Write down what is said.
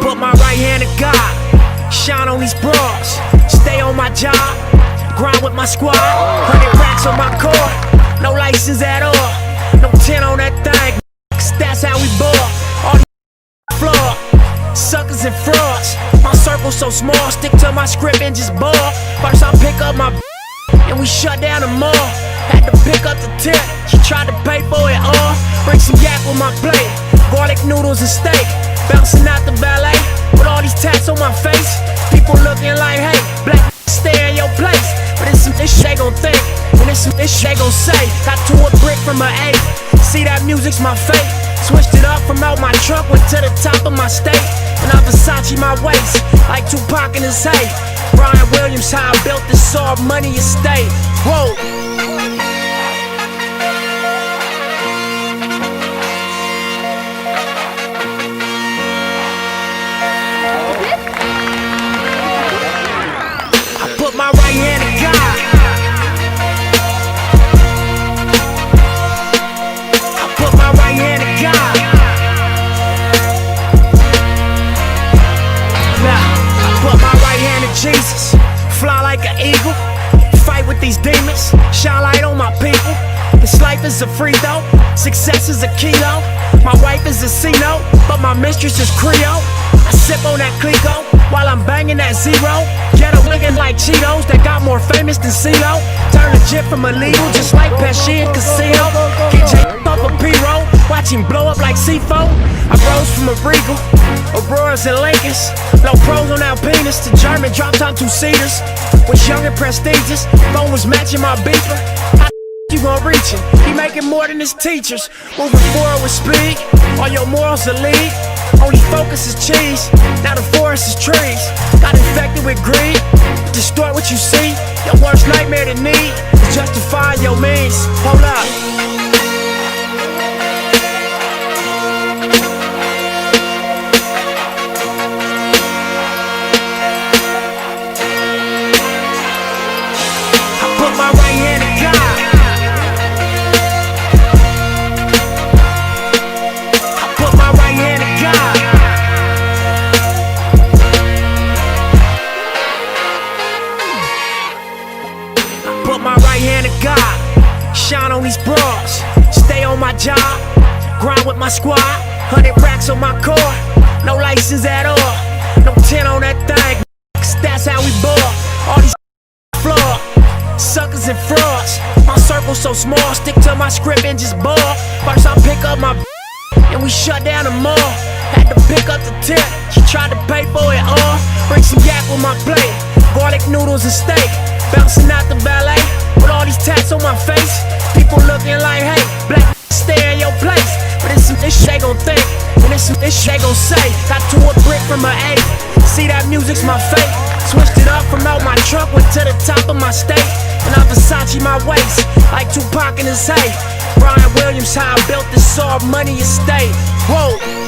Put my right hand to God, shine on these bras, stay on my job, grind with my squad, 100 racks on my car, no license at all, no 10 on that thing, that's how we ball. All these flawed, suckers and frauds, my circle so small, stick to my script and just ball. First I pick up my and we shut down the mall. Had to pick up the tip, she tried to pay for it all. Bring some yak with my plate, garlic noodles and steak. Bouncing out the ballet, with all these tats on my face. People looking like, hey, black stay in your place. But it's some shit they gon' think, and it's some shit they gon' say. Got to a brick from an 8, see that music's my fate. Switched it up from out my truck, went to the top of my state. And I Versace my waist, like Tupac in his hay. Brian Williams, how I built this all money estate. Whoa. My right hand to God, I put my right hand to God. Nah, I put my right hand to Jesus. Fly like an eagle, fight with these demons, shine light on my people. This life is a free throw, success is a kilo. My wife is a C-note, but my mistress is Creole. I sip on that Clico while I'm banging that zero. Ghetto looking like Cheetos that got more famous than CeeLo. Turn a jet from illegal just like Pesci and Casino. Get J off a P-roll, watch him blow up like C4. I rose from a Regal, Auroras and Lincolns. Low pros on Alpinas to German drop top 2-seaters. Was young and prestigious, phone was matching my beeper. You gon' reach it, he making more than his teachers. Moving forward with speed, all your morals are lead. Only focus is cheese, now the forest is trees. Got infected with greed, distort what you see. Your worst nightmare to need is justifying your means. Hold up. I put my right hand to God, I put my right hand to God. Put my right hand to God, shine on these bras, stay on my job, grind with my squad, 100 racks on my car, no license at all, no 10 on that thing, that's how we ball. All these flawed, suckers and frauds, my circle so small, stick to my script and just ball. First I pick up my and we shut down the mall. Had to pick up the tip, she tried to pay for it all. Bring some yak with my plate, garlic noodles and steak. Bouncing out the ballet, with all these tats on my face. People looking like, hey, black stay in your place. But it's some shit they gon' think, and it's some shit they gon' say. Got to a brick from an 8, see that music's my fate. Switched it up from out my truck, went to the top of my state. And I Versace my waist, like Tupac in his hay. Brian Williams, how I built this all money estate. Whoa.